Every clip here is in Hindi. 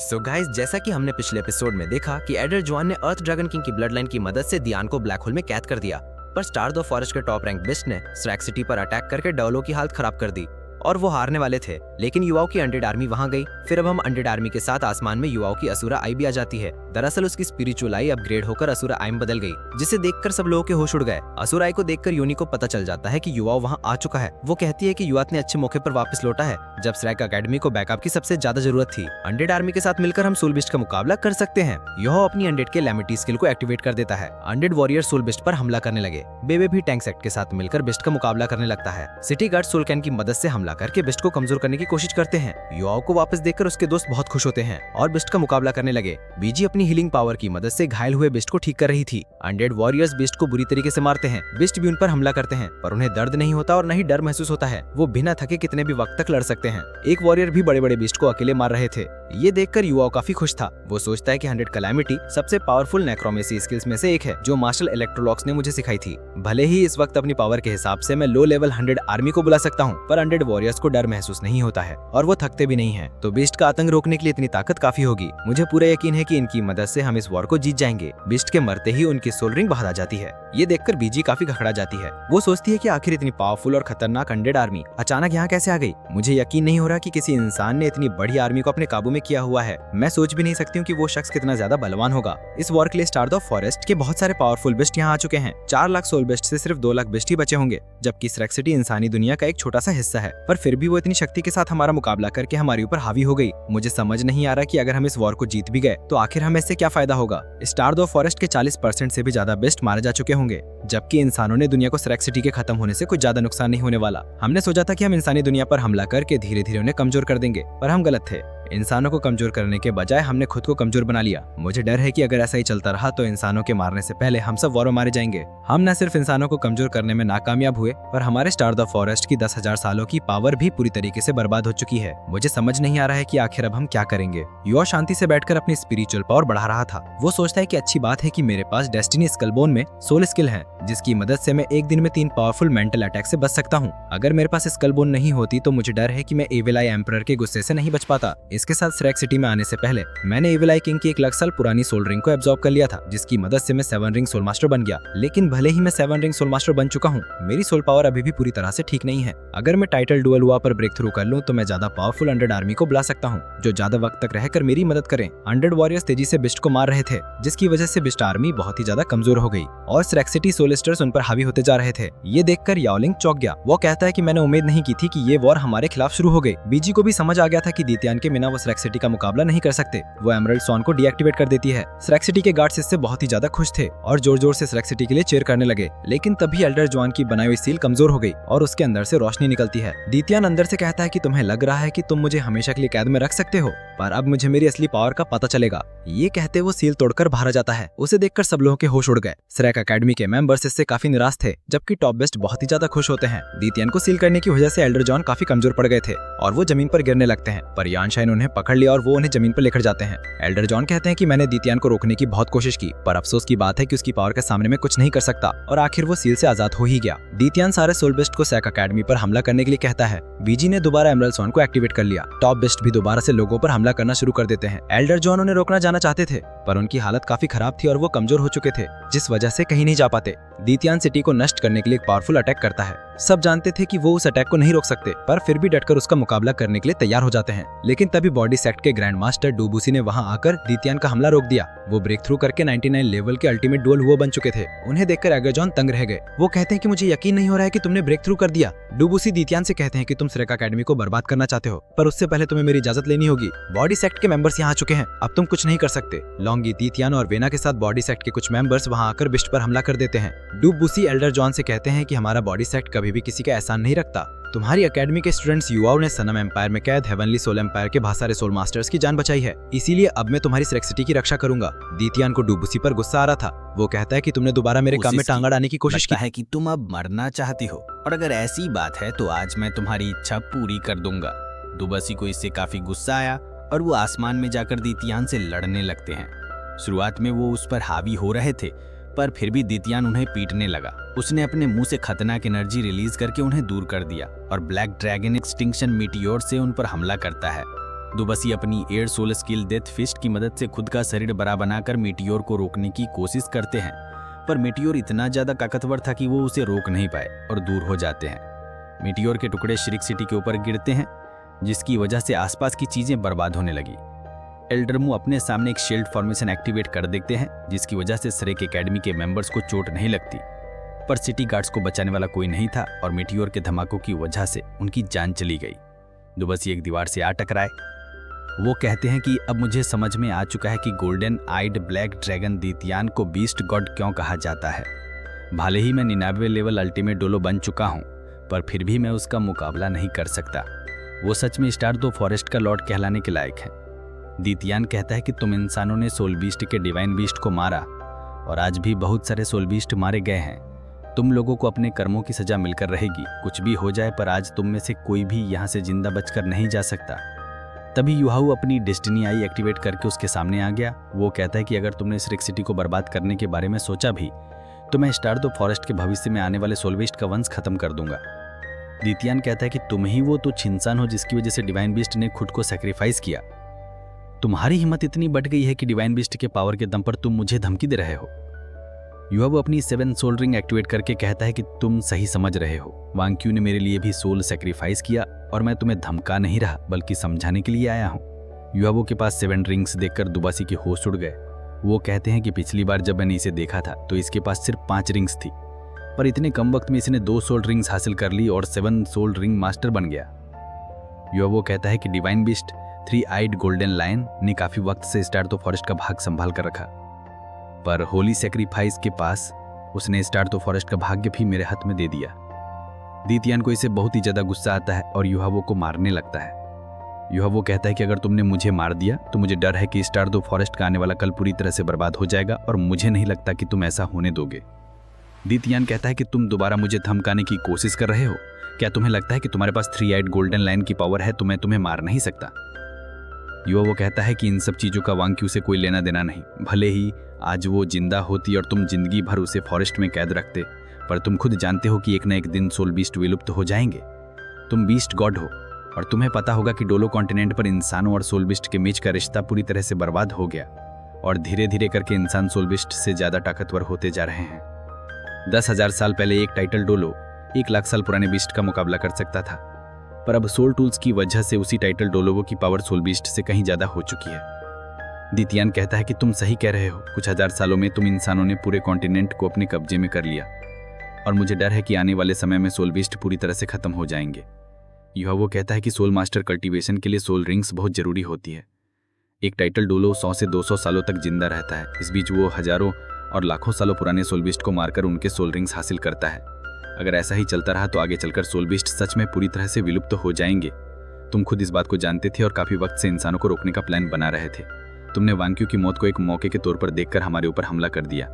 सो गाइस, जैसा कि हमने पिछले एपिसोड में देखा कि एल्डर जॉन ने अर्थ ड्रैगन किंग की ब्लड लाइन की मदद से दियान को ब्लैक होल में कैद कर दिया, पर स्टार दो फॉरेस्ट के टॉप रैंक बिस्ट ने स्रैक सिटी पर अटैक करके डवलो की हालत खराब कर दी और वो हारने वाले थे। लेकिन युवाओं की अनडेड आर्मी वहां गई। फिर अब हम अनडेड आर्मी के साथ आसमान में युवाओं की असुरा आई भी आ जाती है। दरअसल उसकी स्पिरिचुअल आई अपग्रेड होकर असुरा आई में बदल गई, जिसे देखकर सब लोगों के होश उड़ गए। असुरा आई को देखकर यूनी को पता चल जाता है कि युवाओं वहां आ चुका है। वो कहती है कि युवात ने अच्छे मौके पर वापस लौटा है, जब स्रैक अकेडमी को बैकअप की सबसे ज्यादा जरूरत थी। अनडेड आर्मी के साथ मिलकर हम सोल बिस्ट का मुकाबला कर सकते हैं। यह अपनी अनडेड के लैमिटी स्किल को एक्टिवेट कर देता है। अनडेड वॉरियर सोल बिस्ट पर हमला करने लगे। बेबे भी टैंक सेट के साथ मिलकर बिस्ट का मुकाबला करने लगता है। सिटी गार्ड सोल कैन की मदद से हमला करके बिस्ट को कमजोर करने की कोशिश करते हैं। युवाओं को वापस देखकर उसके दोस्त बहुत खुश होते हैं और बिस्ट का मुकाबला करने लगे। बीजी अपनी हीलिंग पावर की मदद से घायल हुए बिस्ट को ठीक कर रही थी। अनडेड वॉरियर्स बिस्ट को बुरी तरीके से मारते हैं। बिस्ट भी उन पर हमला करते हैं, पर उन्हें दर्द नहीं होता और न ही डर महसूस होता है। वो बिना थके कितने भी वक्त तक लड़ सकते हैं। एक वॉरियर भी बड़े बड़े बिस्ट को अकेले मार रहे थे। ये देखकर युवाओं काफी खुश था। वो सोचता है कि 100 कैलामिटी सबसे पावरफुल नेक्रोमेसी स्किल्स में से एक है, जो मार्शल इलेक्ट्रोलॉक्स ने मुझे सिखाई थी। भले ही इस वक्त अपनी पावर के हिसाब से मैं लो लेवल 100 आर्मी को बुला सकता हूँ, पर 100 वॉरियर्स को डर महसूस नहीं होता है और वो थकते भी नहीं है। तो बिस्ट का आतंक रोकने के लिए इतनी ताकत काफी होगी। मुझे पूरा यकीन है कि इनकी मदद से हम इस वॉर को जीत जाएंगे। बिस्ट के मरते ही उनकी सोल रिंग बाहर आ जाती है। ये देखकर बीजी काफी घबरा जाती है। वो सोचती है कि आखिर इतनी पावरफुल और खतरनाक अनडेड आर्मी अचानक यहाँ कैसे आ गई। मुझे यकीन नहीं हो रहा कि किसी इंसान ने इतनी बड़ी आर्मी को अपने काबू में किया हुआ है। मैं सोच भी नहीं सकती हूँ कि वो शख्स कितना ज्यादा बलवान होगा। इस वॉर के लिए स्टार द फॉरेस्ट के बहुत सारे पावरफुल बिस्ट यहाँ आ चुके हैं। 4 लाख सोल बिस्ट से सिर्फ 2 लाख बिस्ट ही बचे होंगे, जबकि स्रैक सिटी इंसानी दुनिया का एक छोटा सा हिस्सा है। पर फिर भी वो इतनी शक्ति के साथ हमारा मुकाबला करके हमारे ऊपर हावी हो गई। मुझे समझ नहीं आ रहा कि अगर हम इस वॉर को जीत भी गए तो आखिर हमें इससे क्या फायदा होगा। स्टार दो फॉरेस्ट के 40% से भी ज्यादा बिस्ट मारे जा चुके होंगे, जबकि इंसानों ने दुनिया को स्रैक सिटी के खत्म होने से कुछ ज्यादा नुकसान नहीं होने वाला। हमने सोचा था कि हम इंसानी दुनिया पर हमला करके धीरे धीरे उन्हें कमजोर कर देंगे, पर हम गलत थे। इंसानों को कमजोर करने के बजाय हमने खुद को कमजोर बना लिया। मुझे डर है कि अगर ऐसा ही चलता रहा तो इंसानों के मारने से पहले हम सब वॉर में मारे जाएंगे। हम न सिर्फ इंसानों को कमजोर करने में नाकामयाब हुए, पर हमारे स्टार द फॉरेस्ट की 10,000 सालों की पावर भी पूरी तरीके से बर्बाद हो चुकी है। मुझे समझ नहीं आ रहा है कि आखिर अब हम क्या करेंगे। युवा शांति से बैठकर अपनी स्पिरिचुअल पावर बढ़ा रहा था। वो सोचता है कि अच्छी बात है कि मेरे पास डेस्टिनी स्कलबोन में सोल स्किल है, जिसकी मदद से मैं एक दिन में 3 पावरफुल मेंटल अटैक से बच सकता हूँ। अगर मेरे पास स्कलबोन नहीं होती तो मुझे डर है कि मैं एविल आई एम्परर के गुस्से से नहीं बच पाता। इसके साथ स्रैक सिटी में आने से पहले मैंने एविल आई किंग की 1 लाख साल पुरानी सोल रिंग को एब्जॉर्ब कर लिया था, जिसकी मदद से मैं 7 रिंग सोल मास्टर बन गया। लेकिन भले ही मैं 7 रिंग सोल मास्टर बन चुका हूँ, मेरी सोल पावर अभी भी पूरी तरह से ठीक नहीं है। अगर मैं टाइटल डुअल हुआ पर ब्रेक थ्रू कर लूँ तो मैं ज्यादा पावरफुल 100 आर्मी को बुला सकता हूँ, जो ज्यादा वक्त तक रहकर मेरी मदद करें। 100 वॉरियर्स तेजी से बिस्ट को मार रहे थे, जिसकी वजह से बिस्ट आर्मी बहुत ही ज्यादा कमजोर हो गई और स्रैक सिटी सोलिस्टर्स उन पर हावी होते जा रहे थे। ये देखकर याओलिंग चौंक गया। वो कहता है कि मैंने उम्मीद नहीं की थी कि ये वॉर हमारे खिलाफ शुरू हो गई। बीजी को भी समझ आ गया था कि दित्यान के बिना वो स्रैक सिटी का मुकाबला नहीं कर सकते। वो एमरल्ड सॉन को डीएक्टिवेट कर देती है। स्रैक सिटी के गार्ड्स इससे बहुत ही ज्यादा खुश थे और जोर जोर से स्रैक सिटी के लिए चीयर करने लगे। लेकिन तभी एल्डर जॉन की बनाई हुई सील कमजोर हो गई और उसके अंदर से रोशनी निकलती है। दित्यान अंदर से कहता है कि तुम्हें लग रहा है कि तुम मुझे हमेशा के लिए कैद में रख सकते हो, पर अब मुझे मेरी असली पावर का पता चलेगा। ये कहते वो सील तोड़कर बाहर आ जाता है। उसे देखकर सब लोगों के होश उड़ गए। स्रैक अकेडमी के मेंबर्स इससे काफी निराश थे, जबकि टॉप बेस्ट बहुत ही ज्यादा खुश होते हैं। दित्यान को सील करने की वजह से एल्डर जॉन काफी कमजोर पड़ गए थे और वो जमीन पर गिरने लगते हैं, पर यानशाइन उन्हें पकड़ लिया और वो उन्हें जमीन पर लेकर जाते हैं। एल्डर जॉन कहते हैं कि मैंने दित्यान को रोकने की बहुत कोशिश की, पर अफसोस की बात है कि उसकी पावर के सामने में कुछ नहीं कर सकता और आखिर वो सील से आजाद हो ही गया। दित्यान सारे सोल बेस्ट को स्रैक अकेडमी पर हमला करने के लिए कहता है। बीजी ने दोबारा एमरल्ड सॉन को एक्टिवेट कर लिया। टॉप बेस्ट भी दोबारा से लोगों पर हमला करना शुरू कर देते हैं। एल्डर जॉन उन्हें रोकना जाना चाहते थे, पर उनकी हालत काफी खराब थी और वो कमजोर हो चुके थे, जिस वजह से कहीं नहीं जा पाते। दित्यान सिटी को नष्ट करने के लिए एक पावरफुल अटैक करता है। सब जानते थे कि वो उस अटैक को नहीं रोक सकते, पर फिर भी डटकर उसका मुकाबला करने के लिए तैयार हो जाते हैं। लेकिन तभी बॉडी सेक्ट के ग्रैंड मास्टर डुबुसी ने वहां आकर दित्यान का हमला रोक दिया। वो ब्रेक थ्रू करके 99 लेवल के अल्टीमेट डुअल हुआ बन चुके थे। उन्हें देखकर एल्डर जॉन तंग रह गए। वो कहते हैं कि मुझे यकीन नहीं हो रहा है कि तुमने ब्रेक थ्रू कर दिया। डुबुसी दित्यान से कहते हैं कि तुम स्रैक अकेडमी को बर्बाद करना चाहते हो, पर उससे पहले तुम्हें मेरी इजाजत लेनी होगी। बॉडी सेक्ट के मेंबर्स यहाँ आ चुके हैं, अब तुम कुछ नहीं कर सकते। लॉन्गी, दित्यान और वेना के साथ बॉडी सेक्ट के कुछ मेंबर्स वहां आकर बिस्ट पर हमला कर देते हैं। डुबुसी एल्डर जॉन से कहते हैं कि हमारा बॉडी सेक्ट कभी भी किसी का एहसान नहीं रखता। तुम्हारी एकेडमी के स्टूडेंट्स युवाओं ने सनम एम्पायर में कैद हेवनली सोल एम्पायर के बहुत सारे सोल मास्टर्स की जान बचाई है, इसीलिए अब मैं तुम्हारी स्रैक सिटी की रक्षा करूंगा। दित्यान को डुबुसी पर गुस्सा आ रहा था। वो कहता है कि तुमने दोबारा मेरे काम में टांग अड़ाने की कोशिश की है कि तुम अब मरना चाहती हो, और अगर ऐसी बात है तो आज मैं तुम्हारी इच्छा पूरी कर दूंगा। डुबुसी को इससे काफी गुस्सा आया और वो आसमान में जाकर दित्यान से लड़ने लगते हैं। शुरुआत में वो उस पर हावी हो रहे थे, पर फिर भी दित्यान उन्हें पीटने लगा। उसने अपने मुंह से खतरनाक एनर्जी रिलीज करके उन्हें दूर कर दिया और ब्लैक ड्रैगन एक्सटिंक्शन मीटियोर से उन पर हमला करता है। दुबसी अपनी एयर सोल स्किल डेथ फिस्ट की मदद से खुद का शरीर बड़ा बनाकर मीटियोर को रोकने की कोशिश करते हैं, पर मीटियोर इतना ज्यादा ताकतवर था कि वो उसे रोक नहीं पाए और दूर हो जाते हैं। मीटियोर के टुकड़े श्रिक सिटी के ऊपर गिरते हैं, जिसकी वजह से आसपास की चीजें बर्बाद होने लगी। एल्डरमू अपने सामने एक शील्ड फॉर्मेशन एक्टिवेट कर देते हैं, जिसकी वजह से श्रेक एकेडमी के मेंबर्स को चोट नहीं लगती, पर सिटी गार्ड्स को बचाने वाला कोई नहीं था और मीटियोर के धमाकों की वजह से उनकी जान चली गई। दुबसी एक दीवार से आ टकराए। वो कहते हैं कि अब मुझे समझ में आ चुका है कि गोल्डन आइड ब्लैक ड्रैगन दीतियान को बीस्ट गॉड क्यों कहा जाता है। भले ही मैं 99 लेवल अल्टीमेट डोलो बन चुका हूँ, पर फिर भी मैं उसका मुकाबला नहीं कर सकता। वो सच में स्टार दो फॉरेस्ट का लॉर्ड कहलाने के लायक है। दीतियान कहता है कि तुम इंसानों ने सोल बीस्ट के डिवाइन बीस्ट को मारा और आज भी बहुत सारे सोल बीस्ट मारे गए हैं। तुम लोगों को अपने कर्मों की सजा मिलकर रहेगी, कुछ भी हो जाए, पर आज तुम में से कोई भी यहाँ से जिंदा बचकर नहीं जा सकता। तभी युहाऊ अपनी डेस्टिनी आई एक्टिवेट करके उसके सामने आ गया। वो कहता है कि अगर तुमने श्रिक सिटी को बर्बाद करने के बारे में सोचा भी तो मैं स्टार दो फॉरेस्ट के भविष्य में आने वाले सोल बीस्ट का वंश खत्म कर दूंगा। दीतियान कहता है कि तुम ही वो तुच्छ इंसान हो जिसकी वजह से डिवाइन बीस्ट ने खुद को सैक्रिफाइस किया। तुम्हारी हिम्मत इतनी बढ़ गई है कि डिवाइन बीस्ट के पावर के दम पर तुम मुझे धमकी दे रहे हो। युवा वो अपनी 7 सोल रिंग एक्टिवेट करके कहता है कि तुम सही समझ रहे हो। वांग्क्यू ने मेरे लिए भी सोल सैक्रिफाइस किया और मैं तुम्हें धमका नहीं रहा बल्कि समझाने के लिए आया हूँ। युवा के पास 7 रिंग्स देखकर दुबासी के होश उड़ गए। वो कहते हैं कि पिछली बार जब मैंने इसे देखा था तो इसके पास सिर्फ 5 रिंग्स थी, पर इतने कम वक्त में इसने 2 सोल रिंग्स हासिल कर ली और 7 सोल रिंग मास्टर बन गया। युवा कहता है कि डिवाइन बीस्ट 3 आइड गोल्डन लायन ने काफी वक्त से स्टार दो फॉरेस्ट का भाग संभाल कर रखा, पर होली सैक्रिफाइस के पास उसने स्टार दो फॉरेस्ट का भाग्य भी मेरे हाथ में दे दिया। दीतियान को इसे बहुत ही ज्यादा गुस्सा आता है और युहावो को मारने लगता है। युहावो कहता है कि अगर तुमने मुझे मार दिया तो मुझे डर है कि स्टार दो फॉरेस्ट का आने वाला कल पूरी तरह से बर्बाद हो जाएगा और मुझे नहीं लगता कि तुम ऐसा होने दोगे। दीतियान कहता है कि तुम दोबारा मुझे धमकाने की कोशिश कर रहे हो। क्या तुम्हें लगता है कि तुम्हारे पास 3 आइड गोल्डन लाइन की पावर है तो मैं तुम्हें मार नहीं सकता? युवा कहता है कि इन सब चीजों का वांग्क्यू से कोई लेना देना नहीं। भले ही आज वो जिंदा होती और तुम जिंदगी भर उसे फॉरेस्ट में कैद रखते, पर तुम खुद जानते हो कि एक न एक दिन सोल बीस्ट विलुप्त हो जाएंगे। तुम बीस्ट गॉड हो और तुम्हें पता होगा कि डोलो कॉन्टिनेंट पर इंसानों और सोल बीस्ट के बीच का रिश्ता पूरी तरह से बर्बाद हो गया और धीरे धीरे करके इंसान सोल बीस्ट से ज्यादा ताकतवर होते जा रहे हैं। 10,000 साल पहले एक टाइटल डोलो 1 लाख साल पुराने बीस्ट का मुकाबला कर सकता था, पर अब सोल टूल्स की वजह से उसी टाइटल डोलोवो की पावर सोल बीस्ट से कहीं ज्यादा हो चुकी है। दीतियान कहता है कि तुम सही कह रहे हो। कुछ हजार सालों में तुम इंसानों ने पूरे कॉन्टिनेंट को अपने कब्जे में कर लिया और मुझे डर है कि आने वाले समय में सोल बीस्ट पूरी तरह से खत्म हो जाएंगे। युहावो कहता है कि सोल मास्टर कल्टीवेशन के लिए सोल रिंग्स बहुत जरूरी होती है। एक टाइटल डोलो 100 से 200 सालों तक जिंदा रहता है। इस बीच वो हजारों और लाखों सालों पुराने सोल बीस्ट को मारकर उनके सोल रिंग्स हासिल करता है। अगर ऐसा ही चलता रहा तो आगे चलकर सोल बीस्ट सच में पूरी तरह से विलुप्त हो जाएंगे। तुम खुद इस बात को जानते थे और काफी वक्त से इंसानों को रोकने का प्लान बना रहे थे। तुमने वांग्क्यू की मौत को एक मौके के तौर पर देखकर हमारे ऊपर हमला कर दिया,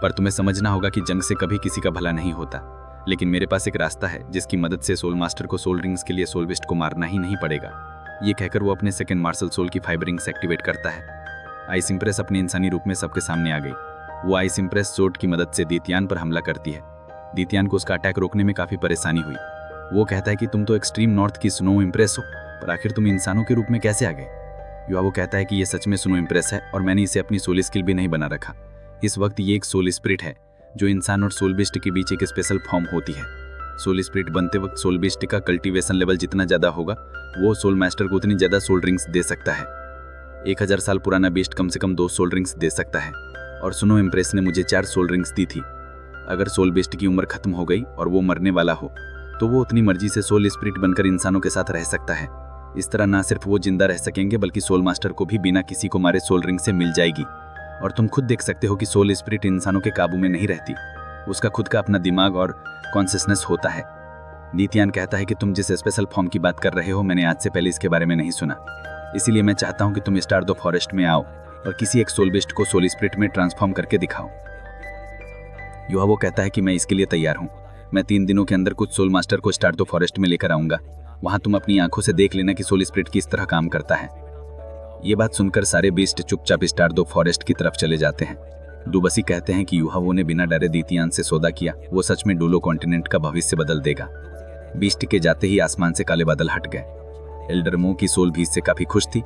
पर तुम्हें समझना होगा कि जंग से कभी किसी का भला नहीं होता। लेकिन मेरे पास एक रास्ता है जिसकी मदद से सोल मास्टर को सोल रिंग्स के लिए सोल बीस्ट को मारना ही नहीं पड़ेगा। ये कहकर वो अपने सेकंड मार्शल सोल की 5 रिंग्स एक्टिवेट करता है। आइस इंप्रेस अपने इंसानी रूप में सबके सामने आ गई। वो आइस इंप्रेस सोर्ड की मदद से दीतियान पर हमला करती है। दीतियान को उसका अटैक रोकने में काफी परेशानी हुई। वो कहता है कि तुम तो एक्सट्रीम नॉर्थ की स्नो इंप्रेस हो, पर आखिर तुम इंसानों के रूप में कैसे आ गए? युवा कहता है कि ये सच में स्नो इंप्रेस है और मैंने इसे अपनी सोल स्किल भी नहीं बना रखा। इस वक्त ये एक सोल स्पिरिट है जो इंसान और सोल बीस्ट के बीच एक स्पेशल फॉर्म होती है। सोल स्पिरिट बनते वक्त सोल बीस्ट का कल्टीवेशन लेवल जितना ज्यादा होगा वो सोल मास्टर को उतनी ज्यादा सोल रिंग्स दे सकता है। 1000 साल पुराना बीस्ट कम से कम 2 सोल रिंग्स दे सकता है और स्नो इंप्रेस ने मुझे 4 सोल रिंग्स दी थी। अगर सोल बीस्ट की उम्र खत्म हो गई और वो मरने वाला हो तो वो अपनी मर्जी से सोल स्पिरिट बनकर इंसानों के साथ रह सकता है। इस तरह ना सिर्फ वो जिंदा रह सकेंगे बल्कि सोल मास्टर को भी बिना किसी को मारे सोल रिंग से मिल जाएगी। और तुम खुद देख सकते हो कि सोल स्पिरिट इंसानों के काबू में नहीं रहती, उसका खुद का अपना दिमाग और कॉन्शियसनेस होता है। दीतियान कहता है कि तुम जिस स्पेशल फॉर्म की बात कर रहे हो मैंने आज से पहले इसके बारे में नहीं सुना, इसीलिए मैं चाहता हूँ कि तुम स्टार दो फॉरेस्ट में आओ और किसी एक सोल बीस्ट को सोल स्पिरिट में ट्रांसफॉर्म करके दिखाओ। युहावो कहता है कि मैं इसके लिए तैयार हूँ। मैं 3 दिनों के अंदर कुछ सोल मास्टर को स्टार दो फॉरेस्ट में लेकर आऊंगा। वहां तुम अपनी आंखों से देख लेना कि सोल स्पिरिट किस तरह काम करता है। ये बात सुनकर सारे बीस्ट चुपचाप स्टार दो फॉरेस्ट की तरफ चले जाते हैं। दुबसी कहते हैं कि युहावो ने बिना डरे दीतियान से सौदा किया। वो सच में डोलो कॉन्टिनेंट का भविष्य बदल देगा। बीस्ट के जाते ही आसमान से काले बादल हट गए। एल्डर मो की सोल भी इससे काफी खुश थी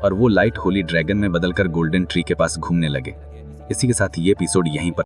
और वो लाइट होली ड्रैगन में बदलकर गोल्डन ट्री के पास घूमने लगे। इसी के साथ ये एपिसोड यहीं पर